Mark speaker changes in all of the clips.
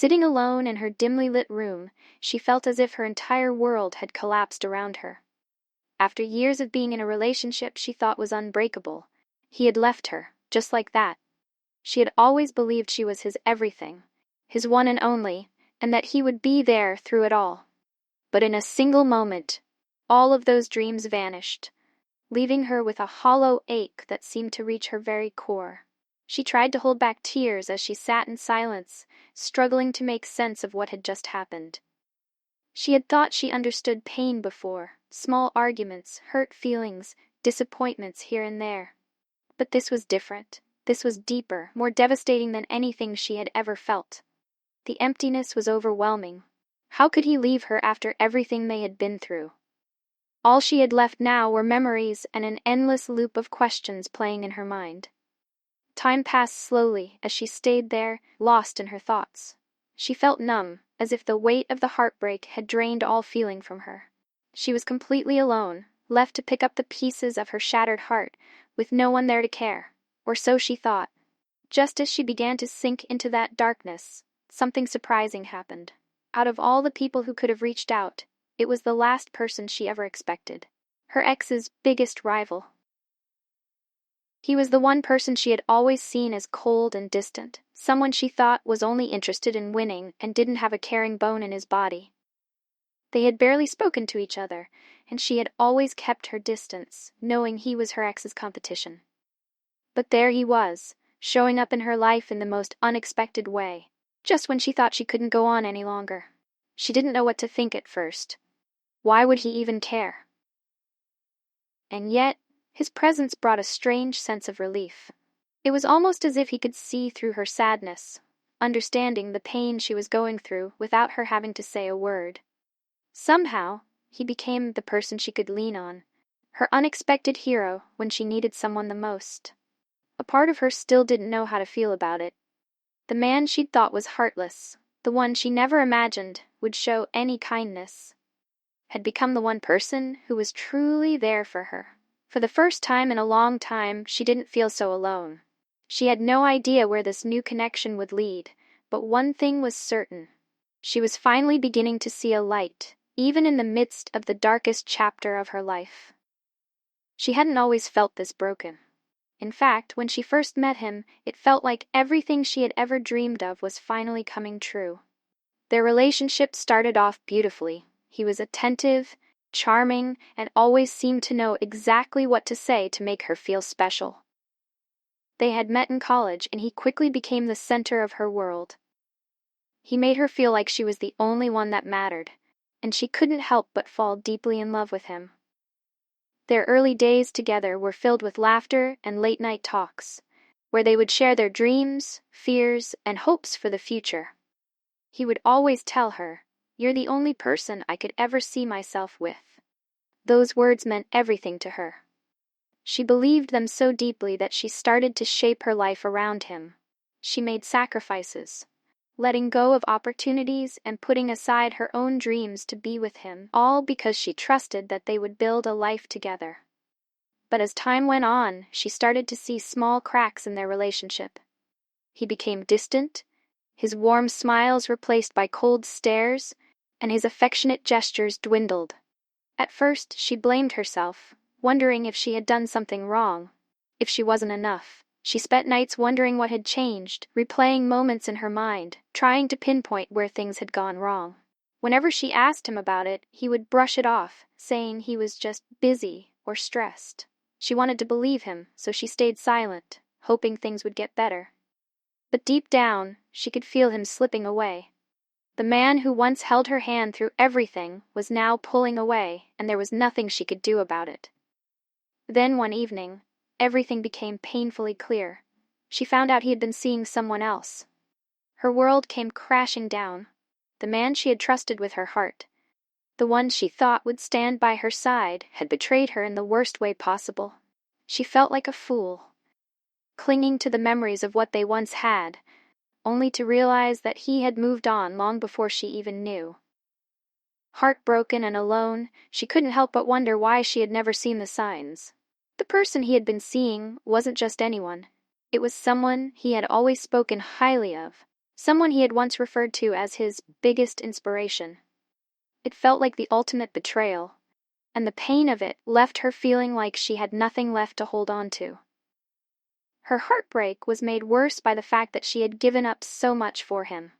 Speaker 1: Sitting alone in her dimly lit room, she felt as if her entire world had collapsed around her. After years of being in a relationship she thought was unbreakable, he had left her, just like that. She had always believed she was his everything, his one and only, and that he would be there through it all. But in a single moment, all of those dreams vanished, leaving her with a hollow ache that seemed to reach her very core. She tried to hold back tears as she sat in silence, struggling to make sense of what had just happened. She had thought she understood pain before, small arguments, hurt feelings, disappointments here and there. But this was different. This was deeper, more devastating than anything she had ever felt. The emptiness was overwhelming. How could he leave her after everything they had been through? All she had left now were memories and an endless loop of questions playing in her mind. Time passed slowly as she stayed there, lost in her thoughts. She felt numb, as if the weight of the heartbreak had drained all feeling from her. She was completely alone, left to pick up the pieces of her shattered heart, with no one there to care. Or so she thought. Just as she began to sink into that darkness, something surprising happened. Out of all the people who could have reached out, it was the last person she ever expected. Her ex's biggest rival. He was the one person she had always seen as cold and distant, someone she thought was only interested in winning and didn't have a caring bone in his body. They had barely spoken to each other, and she had always kept her distance, knowing he was her ex's competition. But there he was, showing up in her life in the most unexpected way, just when she thought she couldn't go on any longer. She didn't know what to think at first. Why would he even care? And yet, his presence brought a strange sense of relief. It was almost as if he could see through her sadness, understanding the pain she was going through without her having to say a word. Somehow, he became the person she could lean on, her unexpected hero when she needed someone the most. A part of her still didn't know how to feel about it. The man she'd thought was heartless, the one she never imagined would show any kindness, had become the one person who was truly there for her. For the first time in a long time, she didn't feel so alone. She had no idea where this new connection would lead, but one thing was certain. She was finally beginning to see a light, even in the midst of the darkest chapter of her life. She hadn't always felt this broken. In fact, when she first met him, it felt like everything she had ever dreamed of was finally coming true. Their relationship started off beautifully. He was attentive, charming, and always seemed to know exactly what to say to make her feel special. They had met in college, and he quickly became the center of her world. He made her feel like she was the only one that mattered, and she couldn't help but fall deeply in love with him. Their early days together were filled with laughter and late-night talks, where they would share their dreams, fears, and hopes for the future. He would always tell her, "You're the only person I could ever see myself with." Those words meant everything to her. She believed them so deeply that she started to shape her life around him. She made sacrifices, letting go of opportunities and putting aside her own dreams to be with him, all because she trusted that they would build a life together. But as time went on, she started to see small cracks in their relationship. He became distant, his warm smiles replaced by cold stares, and his affectionate gestures dwindled. At first, she blamed herself, wondering if she had done something wrong, if she wasn't enough. She spent nights wondering what had changed, replaying moments in her mind, trying to pinpoint where things had gone wrong. Whenever she asked him about it, he would brush it off, saying he was just busy or stressed. She wanted to believe him, so she stayed silent, hoping things would get better. But deep down, she could feel him slipping away. The man who once held her hand through everything was now pulling away, and there was nothing she could do about it. Then one evening, everything became painfully clear. She found out he had been seeing someone else. Her world came crashing down. The man she had trusted with her heart, the one she thought would stand by her side, had betrayed her in the worst way possible. She felt like a fool, clinging to the memories of what they once had, only to realize that he had moved on long before she even knew. Heartbroken and alone, she couldn't help but wonder why she had never seen the signs. The person he had been seeing wasn't just anyone. It was someone he had always spoken highly of, someone he had once referred to as his biggest inspiration. It felt like the ultimate betrayal, and the pain of it left her feeling like she had nothing left to hold on to. Her heartbreak was made worse by the fact that she had given up so much for him.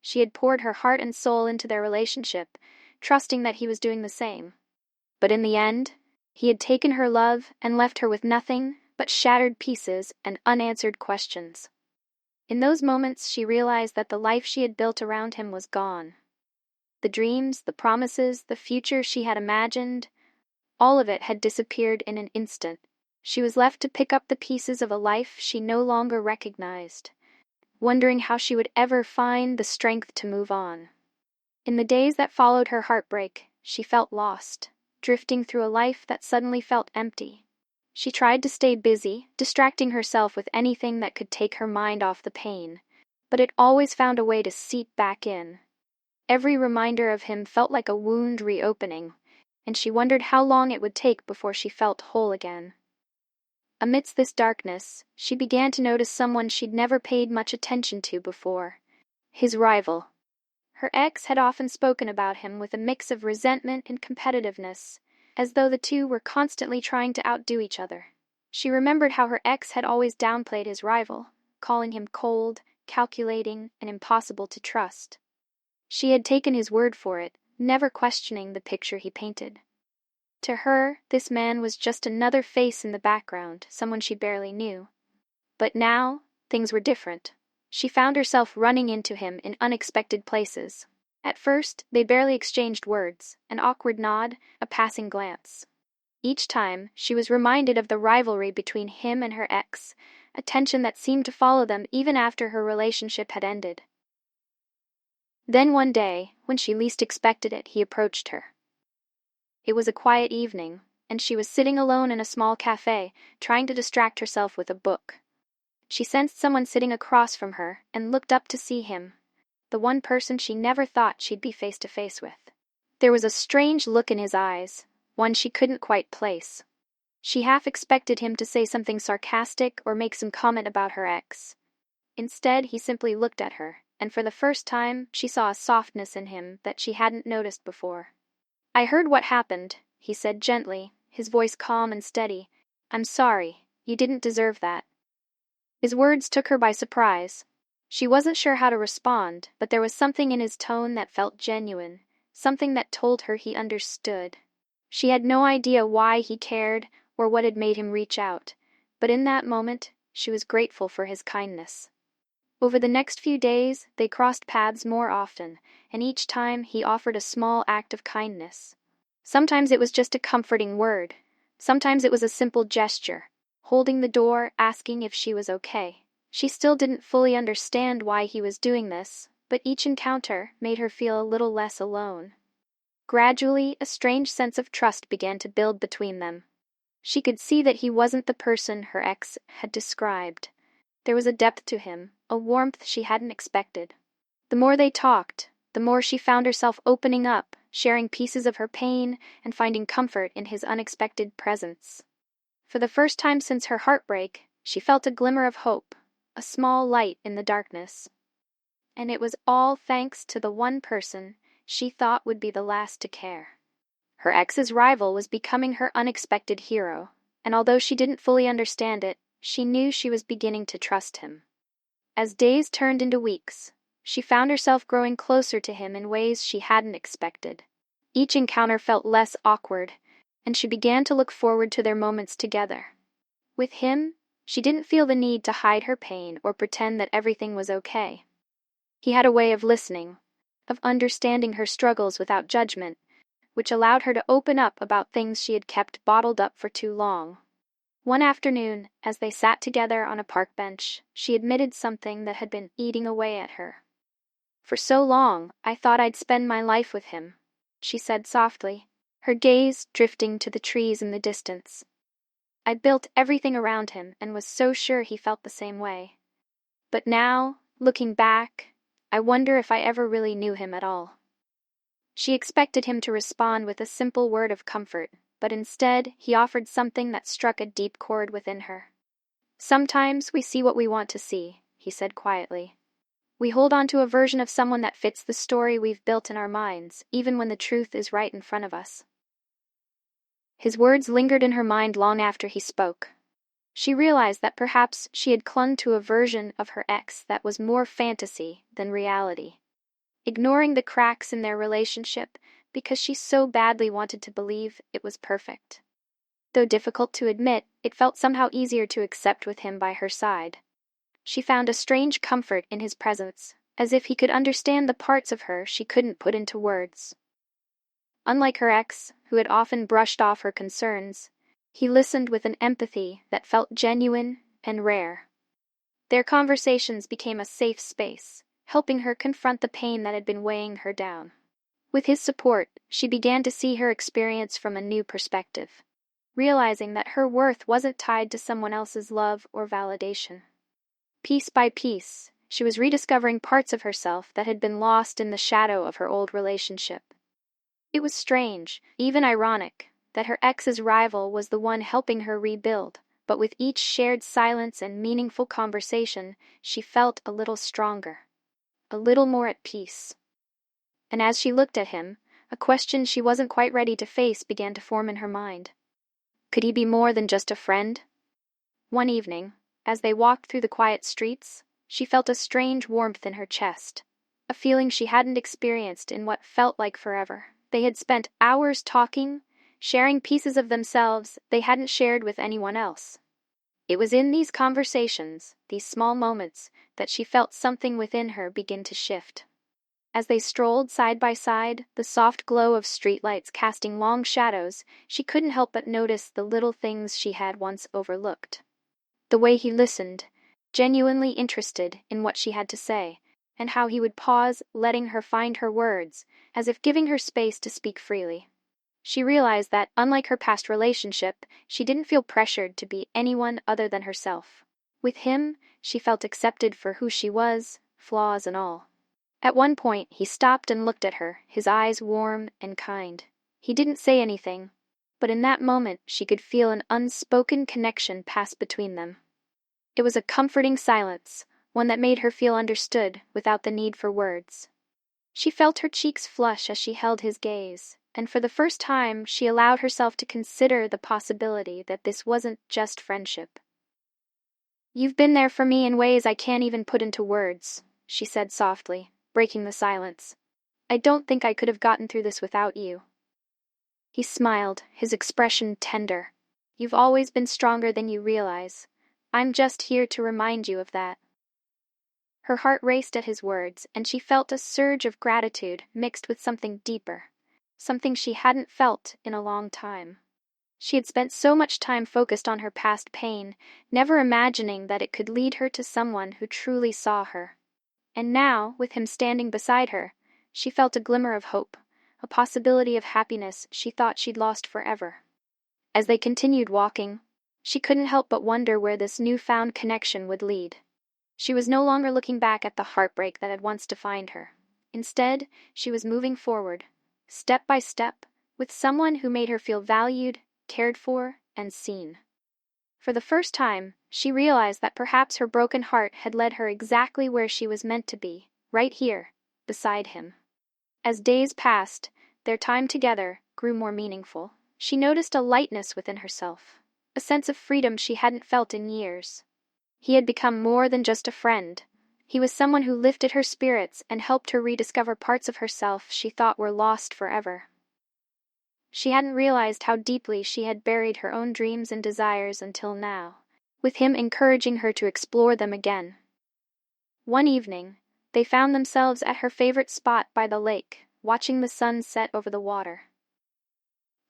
Speaker 1: She had poured her heart and soul into their relationship, trusting that he was doing the same. But in the end, he had taken her love and left her with nothing but shattered pieces and unanswered questions. In those moments, she realized that the life she had built around him was gone. The dreams, the promises, the future she had imagined, all of it had disappeared in an instant. She was left to pick up the pieces of a life she no longer recognized, wondering how she would ever find the strength to move on. In the days that followed her heartbreak, she felt lost, drifting through a life that suddenly felt empty. She tried to stay busy, distracting herself with anything that could take her mind off the pain, but it always found a way to seep back in. Every reminder of him felt like a wound reopening, and she wondered how long it would take before she felt whole again. Amidst this darkness, she began to notice someone she'd never paid much attention to before: his rival. Her ex had often spoken about him with a mix of resentment and competitiveness, as though the two were constantly trying to outdo each other. She remembered how her ex had always downplayed his rival, calling him cold, calculating, and impossible to trust. She had taken his word for it, never questioning the picture he painted. To her, this man was just another face in the background, someone she barely knew. But now, things were different. She found herself running into him in unexpected places. At first, they barely exchanged words, an awkward nod, a passing glance. Each time, she was reminded of the rivalry between him and her ex, a tension that seemed to follow them even after her relationship had ended. Then one day, when she least expected it, he approached her. It was a quiet evening, and she was sitting alone in a small cafe, trying to distract herself with a book. She sensed someone sitting across from her and looked up to see him, the one person she never thought she'd be face to face with. There was a strange look in his eyes, one she couldn't quite place. She half expected him to say something sarcastic or make some comment about her ex. Instead, he simply looked at her, and for the first time, she saw a softness in him that she hadn't noticed before. "I heard what happened," he said gently, his voice calm and steady. "I'm sorry. You didn't deserve that." His words took her by surprise. She wasn't sure how to respond, but there was something in his tone that felt genuine, something that told her he understood. She had no idea why he cared or what had made him reach out, but in that moment, she was grateful for his kindness. Over the next few days, they crossed paths more often, and each time he offered a small act of kindness. Sometimes it was just a comforting word. Sometimes it was a simple gesture, holding the door, asking if she was okay. She still didn't fully understand why he was doing this, but each encounter made her feel a little less alone. Gradually, a strange sense of trust began to build between them. She could see that he wasn't the person her ex had described. There was a depth to him, a warmth she hadn't expected. The more they talked, the more she found herself opening up, sharing pieces of her pain, and finding comfort in his unexpected presence. For the first time since her heartbreak, she felt a glimmer of hope, a small light in the darkness. And it was all thanks to the one person she thought would be the last to care. Her ex's rival was becoming her unexpected hero, and although she didn't fully understand it, she knew she was beginning to trust him. As days turned into weeks, she found herself growing closer to him in ways she hadn't expected. Each encounter felt less awkward, and she began to look forward to their moments together. With him, she didn't feel the need to hide her pain or pretend that everything was okay. He had a way of listening, of understanding her struggles without judgment, which allowed her to open up about things she had kept bottled up for too long. One afternoon, as they sat together on a park bench, she admitted something that had been eating away at her. "For so long, I thought I'd spend my life with him," she said softly, her gaze drifting to the trees in the distance. "I'd built everything around him and was so sure he felt the same way. But now, looking back, I wonder if I ever really knew him at all." She expected him to respond with a simple word of comfort, but instead he offered something that struck a deep chord within her. "Sometimes we see what we want to see," he said quietly. We hold on to a version of someone that fits the story we've built in our minds, even when the truth is right in front of us. His words lingered in her mind long after he spoke. She realized that perhaps she had clung to a version of her ex that was more fantasy than reality, ignoring the cracks in their relationship because she so badly wanted to believe it was perfect. Though difficult to admit, it felt somehow easier to accept with him by her side. She found a strange comfort in his presence, as if he could understand the parts of her she couldn't put into words. Unlike her ex, who had often brushed off her concerns, he listened with an empathy that felt genuine and rare. Their conversations became a safe space, helping her confront the pain that had been weighing her down. With his support, she began to see her experience from a new perspective, realizing that her worth wasn't tied to someone else's love or validation. Piece by piece, she was rediscovering parts of herself that had been lost in the shadow of her old relationship. It was strange, even ironic, that her ex's rival was the one helping her rebuild, but with each shared silence and meaningful conversation, she felt a little stronger, a little more at peace. And as she looked at him, a question she wasn't quite ready to face began to form in her mind. Could he be more than just a friend? One evening, as they walked through the quiet streets, she felt a strange warmth in her chest, a feeling she hadn't experienced in what felt like forever. They had spent hours talking, sharing pieces of themselves they hadn't shared with anyone else. It was in these conversations, these small moments, that she felt something within her begin to shift. As they strolled side by side, the soft glow of streetlights casting long shadows, she couldn't help but notice the little things she had once overlooked. The way he listened, genuinely interested in what she had to say, and how he would pause, letting her find her words, as if giving her space to speak freely. She realized that, unlike her past relationship, she didn't feel pressured to be anyone other than herself. With him, she felt accepted for who she was, flaws and all. At one point, he stopped and looked at her, his eyes warm and kind. He didn't say anything, but in that moment she could feel an unspoken connection pass between them. It was a comforting silence, one that made her feel understood without the need for words. She felt her cheeks flush as she held his gaze, and for the first time she allowed herself to consider the possibility that this wasn't just friendship. "You've been there for me in ways I can't even put into words," she said softly, breaking the silence. "I don't think I could have gotten through this without you." He smiled, his expression tender. "You've always been stronger than you realize. I'm just here to remind you of that." Her heart raced at his words, and she felt a surge of gratitude mixed with something deeper, something she hadn't felt in a long time. She had spent so much time focused on her past pain, never imagining that it could lead her to someone who truly saw her. And now, with him standing beside her, she felt a glimmer of hope, a possibility of happiness she thought she'd lost forever. As they continued walking, she couldn't help but wonder where this newfound connection would lead. She was no longer looking back at the heartbreak that had once defined her. Instead, she was moving forward, step by step, with someone who made her feel valued, cared for, and seen. For the first time, she realized that perhaps her broken heart had led her exactly where she was meant to be, right here, beside him. As days passed, their time together grew more meaningful. She noticed a lightness within herself, a sense of freedom she hadn't felt in years. He had become more than just a friend. He was someone who lifted her spirits and helped her rediscover parts of herself she thought were lost forever. She hadn't realized how deeply she had buried her own dreams and desires until now, with him encouraging her to explore them again. One evening, they found themselves at her favorite spot by the lake, watching the sun set over the water.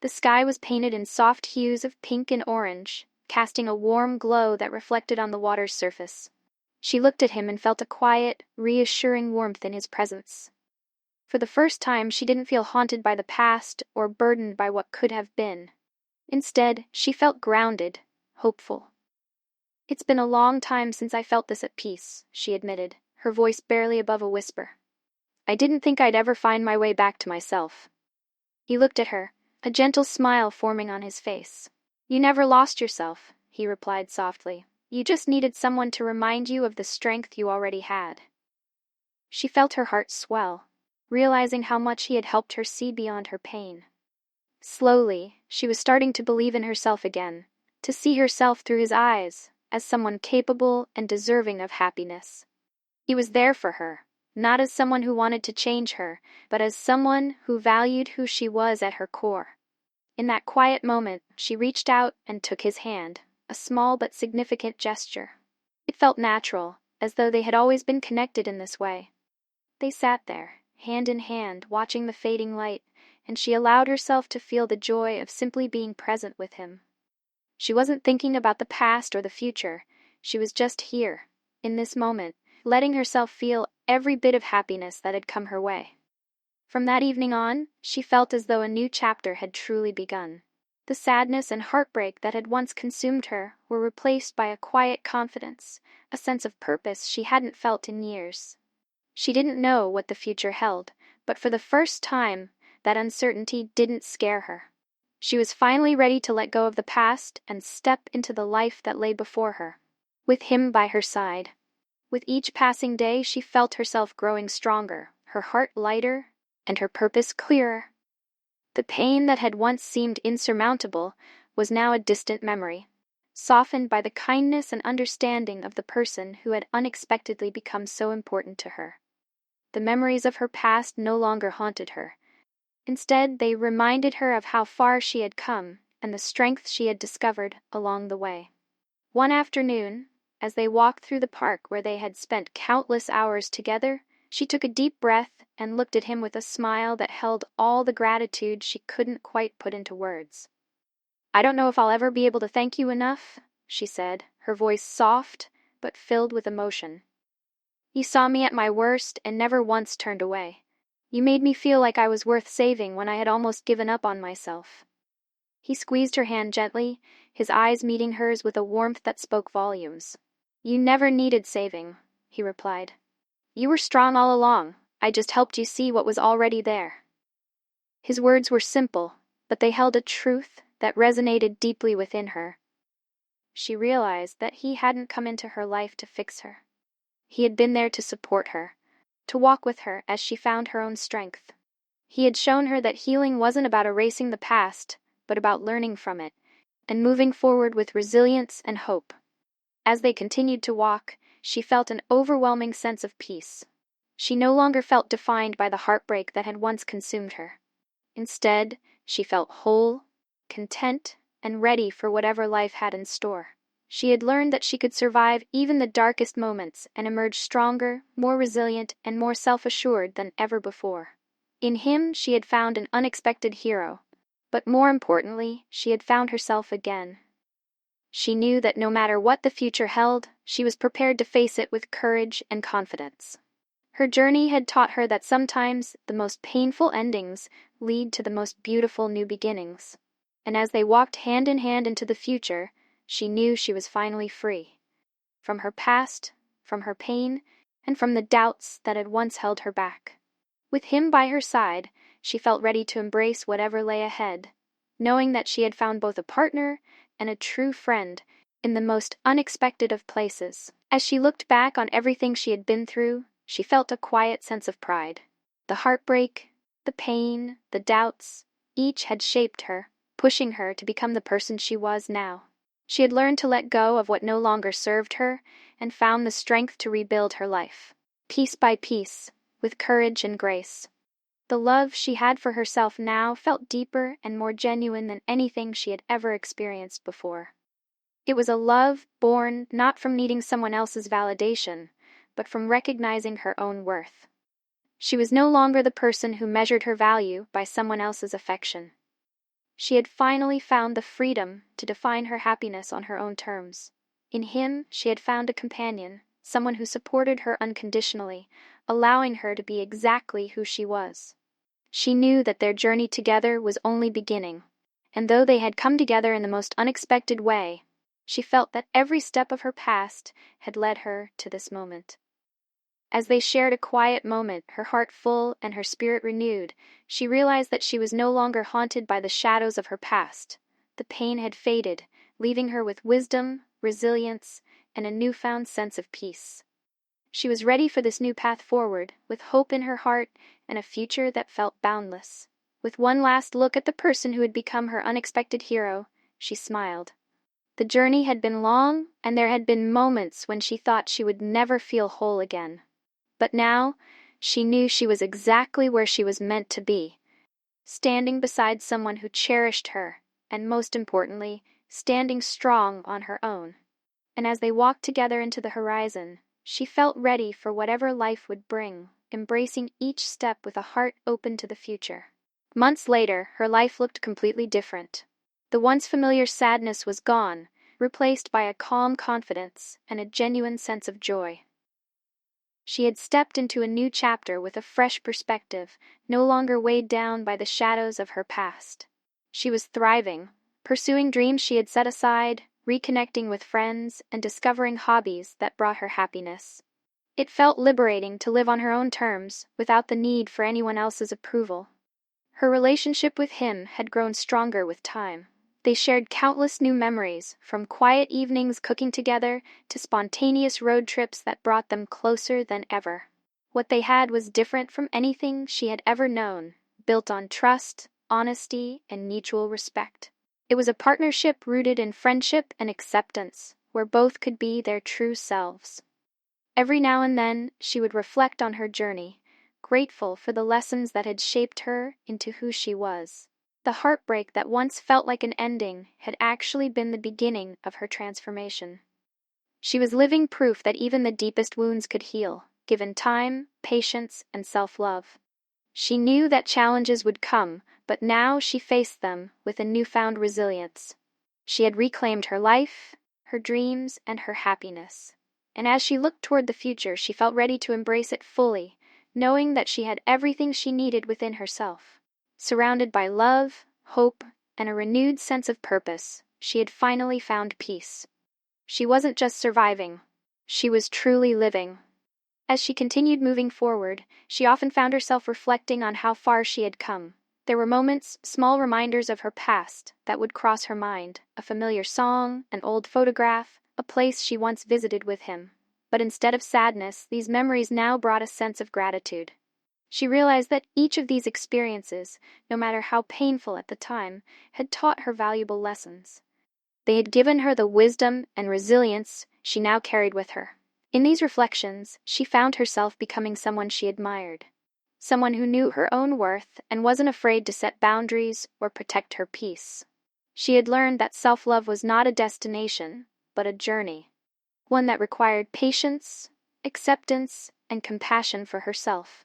Speaker 1: The sky was painted in soft hues of pink and orange, casting a warm glow that reflected on the water's surface. She looked at him and felt a quiet, reassuring warmth in his presence. For the first time, she didn't feel haunted by the past or burdened by what could have been. Instead, she felt grounded, hopeful. "It's been a long time since I felt this at peace," she admitted, her voice barely above a whisper. "I didn't think I'd ever find my way back to myself." He looked at her, a gentle smile forming on his face. "You never lost yourself," he replied softly. "You just needed someone to remind you of the strength you already had." She felt her heart swell, realizing how much he had helped her see beyond her pain. Slowly, she was starting to believe in herself again, to see herself through his eyes, as someone capable and deserving of happiness. He was there for her, not as someone who wanted to change her, but as someone who valued who she was at her core. In that quiet moment, she reached out and took his hand, a small but significant gesture. It felt natural, as though they had always been connected in this way. They sat there, hand in hand, watching the fading light, and she allowed herself to feel the joy of simply being present with him. She wasn't thinking about the past or the future. She was just here, in this moment, letting herself feel every bit of happiness that had come her way. From that evening on, she felt as though a new chapter had truly begun. The sadness and heartbreak that had once consumed her were replaced by a quiet confidence, a sense of purpose she hadn't felt in years. She didn't know what the future held, but for the first time, that uncertainty didn't scare her. She was finally ready to let go of the past and step into the life that lay before her, with him by her side. With each passing day, she felt herself growing stronger, her heart lighter, and her purpose clearer. The pain that had once seemed insurmountable was now a distant memory, softened by the kindness and understanding of the person who had unexpectedly become so important to her. The memories of her past no longer haunted her. Instead, they reminded her of how far she had come and the strength she had discovered along the way. One afternoon, as they walked through the park where they had spent countless hours together, she took a deep breath and looked at him with a smile that held all the gratitude she couldn't quite put into words. "I don't know if I'll ever be able to thank you enough," she said, her voice soft but filled with emotion. "You saw me at my worst and never once turned away. You made me feel like I was worth saving when I had almost given up on myself." He squeezed her hand gently, his eyes meeting hers with a warmth that spoke volumes. "You never needed saving," he replied. "You were strong all along. I just helped you see what was already there." His words were simple, but they held a truth that resonated deeply within her. She realized that he hadn't come into her life to fix her. He had been there to support her, to walk with her as she found her own strength. He had shown her that healing wasn't about erasing the past, but about learning from it, and moving forward with resilience and hope. As they continued to walk, she felt an overwhelming sense of peace. She no longer felt defined by the heartbreak that had once consumed her. Instead, she felt whole, content, and ready for whatever life had in store. She had learned that she could survive even the darkest moments and emerge stronger, more resilient, and more self-assured than ever before. In him, she had found an unexpected hero, but more importantly, she had found herself again. She knew that no matter what the future held, she was prepared to face it with courage and confidence. Her journey had taught her that sometimes the most painful endings lead to the most beautiful new beginnings. And as they walked hand in hand into the future, she knew she was finally free. From her past, from her pain, and from the doubts that had once held her back. With him by her side, she felt ready to embrace whatever lay ahead, knowing that she had found both a partner and a true friend in the most unexpected of places. As she looked back on everything she had been through, she felt a quiet sense of pride. The heartbreak, the pain, the doubts, each had shaped her, pushing her to become the person she was now. She had learned to let go of what no longer served her and found the strength to rebuild her life, piece by piece, with courage and grace. The love she had for herself now felt deeper and more genuine than anything she had ever experienced before. It was a love born not from needing someone else's validation, but from recognizing her own worth. She was no longer the person who measured her value by someone else's affection. She had finally found the freedom to define her happiness on her own terms. In him, she had found a companion, someone who supported her unconditionally, allowing her to be exactly who she was. She knew that their journey together was only beginning, and though they had come together in the most unexpected way, she felt that every step of her past had led her to this moment. As they shared a quiet moment, her heart full and her spirit renewed, she realized that she was no longer haunted by the shadows of her past. The pain had faded, leaving her with wisdom, resilience, and a newfound sense of peace. She was ready for this new path forward, with hope in her heart and a future that felt boundless. With one last look at the person who had become her unexpected hero, she smiled. The journey had been long, and there had been moments when she thought she would never feel whole again. But now, she knew she was exactly where she was meant to be, standing beside someone who cherished her, and most importantly, standing strong on her own. And as they walked together into the horizon, she felt ready for whatever life would bring, embracing each step with a heart open to the future. Months later, her life looked completely different. The once familiar sadness was gone, replaced by a calm confidence and a genuine sense of joy. She had stepped into a new chapter with a fresh perspective, no longer weighed down by the shadows of her past. She was thriving, pursuing dreams she had set aside, reconnecting with friends, and discovering hobbies that brought her happiness. It felt liberating to live on her own terms, without the need for anyone else's approval. Her relationship with him had grown stronger with time. They shared countless new memories, from quiet evenings cooking together to spontaneous road trips that brought them closer than ever. What they had was different from anything she had ever known, built on trust, honesty, and mutual respect. It was a partnership rooted in friendship and acceptance, where both could be their true selves. Every now and then, she would reflect on her journey, grateful for the lessons that had shaped her into who she was. The heartbreak that once felt like an ending had actually been the beginning of her transformation. She was living proof that even the deepest wounds could heal, given time, patience, and self-love. She knew that challenges would come, but now she faced them with a newfound resilience. She had reclaimed her life, her dreams, and her happiness. And as she looked toward the future, she felt ready to embrace it fully, knowing that she had everything she needed within herself. Surrounded by love, hope, and a renewed sense of purpose, she had finally found peace. She wasn't just surviving, she was truly living. As she continued moving forward, she often found herself reflecting on how far she had come. There were moments, small reminders of her past, that would cross her mind, a familiar song, an old photograph, a place she once visited with him. But instead of sadness, these memories now brought a sense of gratitude. She realized that each of these experiences, no matter how painful at the time, had taught her valuable lessons. They had given her the wisdom and resilience she now carried with her. In these reflections, she found herself becoming someone she admired. Someone who knew her own worth and wasn't afraid to set boundaries or protect her peace. She had learned that self-love was not a destination, but a journey. One that required patience, acceptance, and compassion for herself.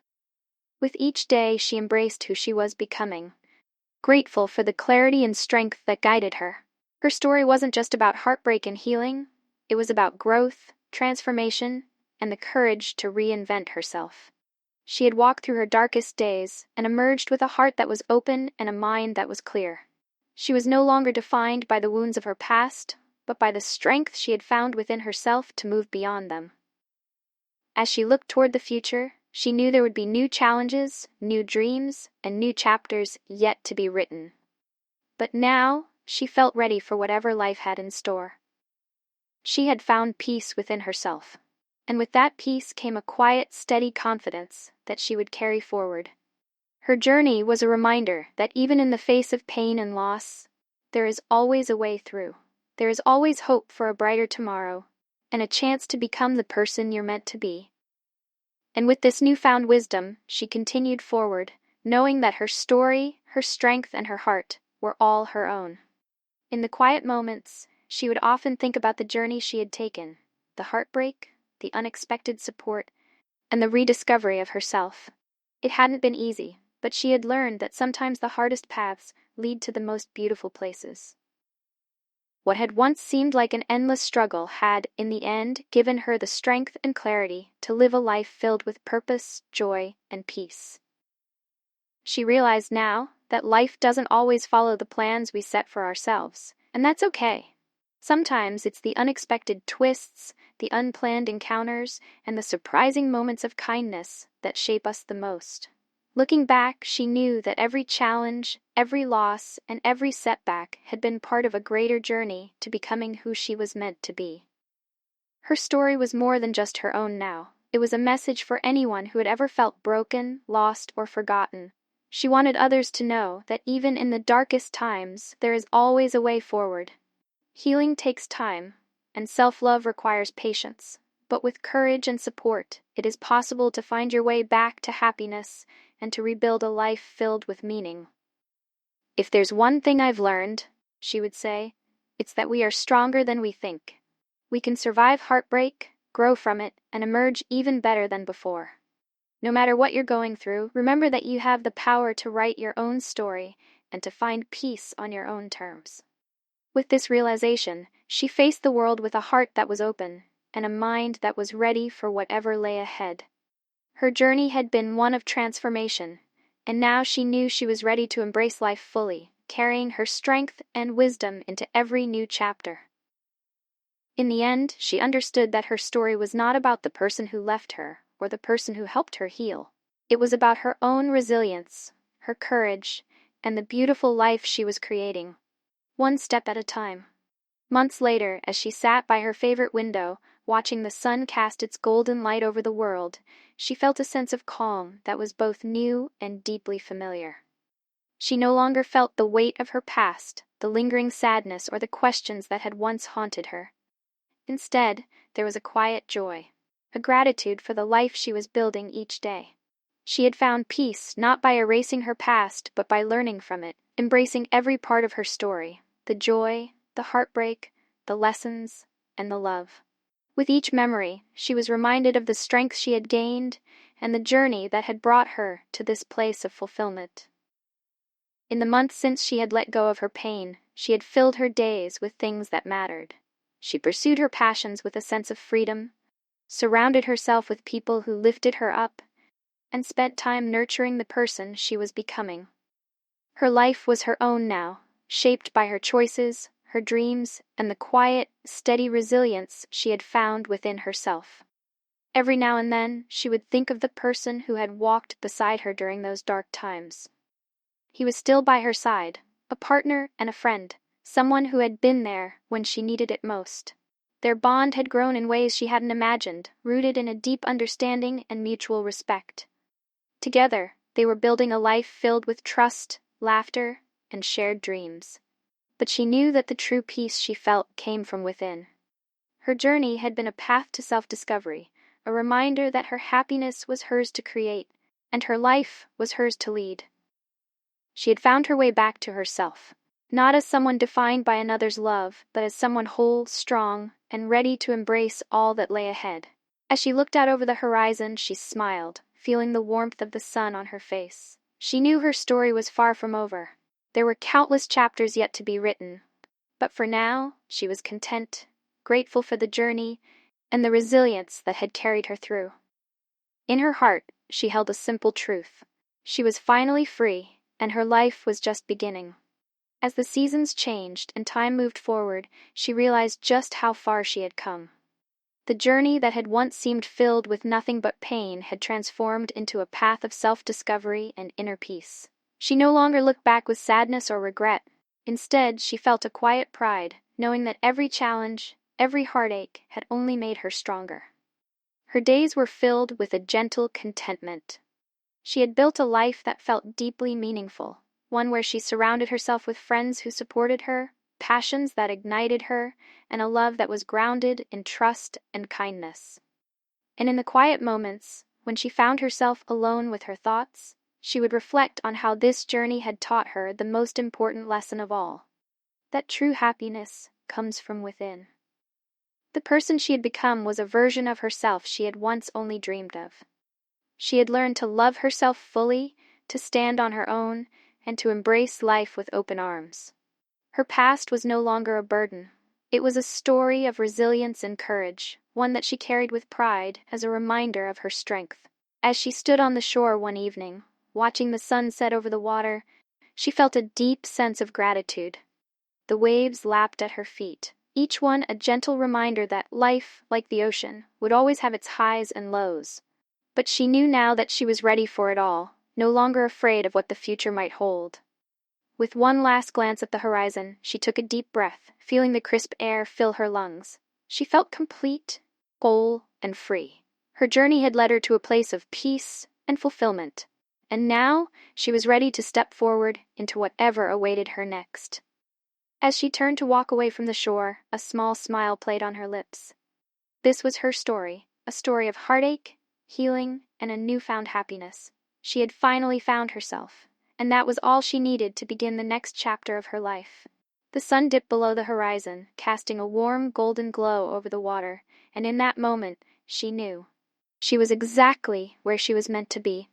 Speaker 1: With each day, she embraced who she was becoming, grateful for the clarity and strength that guided her. Her story wasn't just about heartbreak and healing, it was about growth, transformation, and the courage to reinvent herself. She had walked through her darkest days and emerged with a heart that was open and a mind that was clear. She was no longer defined by the wounds of her past, but by the strength she had found within herself to move beyond them. As she looked toward the future, she knew there would be new challenges, new dreams, and new chapters yet to be written. But now, she felt ready for whatever life had in store. She had found peace within herself, and with that peace came a quiet, steady confidence that she would carry forward. Her journey was a reminder that even in the face of pain and loss, there is always a way through. There is always hope for a brighter tomorrow, and a chance to become the person you're meant to be. And with this newfound wisdom, she continued forward, knowing that her story, her strength, and her heart were all her own. In the quiet moments, she would often think about the journey she had taken, the heartbreak, the unexpected support, and the rediscovery of herself. It hadn't been easy, but she had learned that sometimes the hardest paths lead to the most beautiful places. What had once seemed like an endless struggle had, in the end, given her the strength and clarity to live a life filled with purpose, joy, and peace. She realized now that life doesn't always follow the plans we set for ourselves, and that's okay. Sometimes it's the unexpected twists, the unplanned encounters, and the surprising moments of kindness that shape us the most. Looking back, she knew that every challenge, every loss, and every setback had been part of a greater journey to becoming who she was meant to be. Her story was more than just her own now. It was a message for anyone who had ever felt broken, lost, or forgotten. She wanted others to know that even in the darkest times, there is always a way forward. Healing takes time, and self-love requires patience. But with courage and support, it is possible to find your way back to happiness and to rebuild a life filled with meaning. "If there's one thing I've learned," she would say, "it's that we are stronger than we think. We can survive heartbreak, grow from it, and emerge even better than before. No matter what you're going through, remember that you have the power to write your own story and to find peace on your own terms." With this realization, she faced the world with a heart that was open and a mind that was ready for whatever lay ahead. Her journey had been one of transformation, and now she knew she was ready to embrace life fully, carrying her strength and wisdom into every new chapter. In the end, she understood that her story was not about the person who left her or the person who helped her heal. It was about her own resilience, her courage, and the beautiful life she was creating, one step at a time. Months later, as she sat by her favorite window, watching the sun cast its golden light over the world, she felt a sense of calm that was both new and deeply familiar. She no longer felt the weight of her past, the lingering sadness, or the questions that had once haunted her. Instead, there was a quiet joy, a gratitude for the life she was building each day. She had found peace not by erasing her past, but by learning from it, embracing every part of her story, the joy, the heartbreak, the lessons, and the love. With each memory, she was reminded of the strength she had gained and the journey that had brought her to this place of fulfillment. In the months since she had let go of her pain, she had filled her days with things that mattered. She pursued her passions with a sense of freedom, surrounded herself with people who lifted her up, and spent time nurturing the person she was becoming. Her life was her own now, shaped by her choices, her dreams, and the quiet, steady resilience she had found within herself. Every now and then, she would think of the person who had walked beside her during those dark times. He was still by her side, a partner and a friend, someone who had been there when she needed it most. Their bond had grown in ways she hadn't imagined, rooted in a deep understanding and mutual respect. Together, they were building a life filled with trust, laughter, and shared dreams. But she knew that the true peace she felt came from within. Her journey had been a path to self-discovery, a reminder that her happiness was hers to create, and her life was hers to lead. She had found her way back to herself, not as someone defined by another's love, but as someone whole, strong, and ready to embrace all that lay ahead. As she looked out over the horizon, she smiled, feeling the warmth of the sun on her face. She knew her story was far from over. There were countless chapters yet to be written, but for now, she was content, grateful for the journey, and the resilience that had carried her through. In her heart, she held a simple truth. She was finally free, and her life was just beginning. As the seasons changed and time moved forward, she realized just how far she had come. The journey that had once seemed filled with nothing but pain had transformed into a path of self-discovery and inner peace. She no longer looked back with sadness or regret. Instead, she felt a quiet pride, knowing that every challenge, every heartache had only made her stronger. Her days were filled with a gentle contentment. She had built a life that felt deeply meaningful, one where she surrounded herself with friends who supported her, passions that ignited her, and a love that was grounded in trust and kindness. And in the quiet moments, when she found herself alone with her thoughts, she would reflect on how this journey had taught her the most important lesson of all, that true happiness comes from within. The person she had become was a version of herself she had once only dreamed of. She had learned to love herself fully, to stand on her own, and to embrace life with open arms. Her past was no longer a burden. It was a story of resilience and courage, one that she carried with pride as a reminder of her strength. As she stood on the shore one evening, watching the sun set over the water, she felt a deep sense of gratitude. The waves lapped at her feet, each one a gentle reminder that life, like the ocean, would always have its highs and lows. But she knew now that she was ready for it all, no longer afraid of what the future might hold. With one last glance at the horizon, she took a deep breath, feeling the crisp air fill her lungs. She felt complete, whole, and free. Her journey had led her to a place of peace and fulfillment, and now she was ready to step forward into whatever awaited her next. As she turned to walk away from the shore, a small smile played on her lips. This was her story, a story of heartache, healing, and a newfound happiness. She had finally found herself, and that was all she needed to begin the next chapter of her life. The sun dipped below the horizon, casting a warm golden glow over the water, and in that moment she knew. She was exactly where she was meant to be.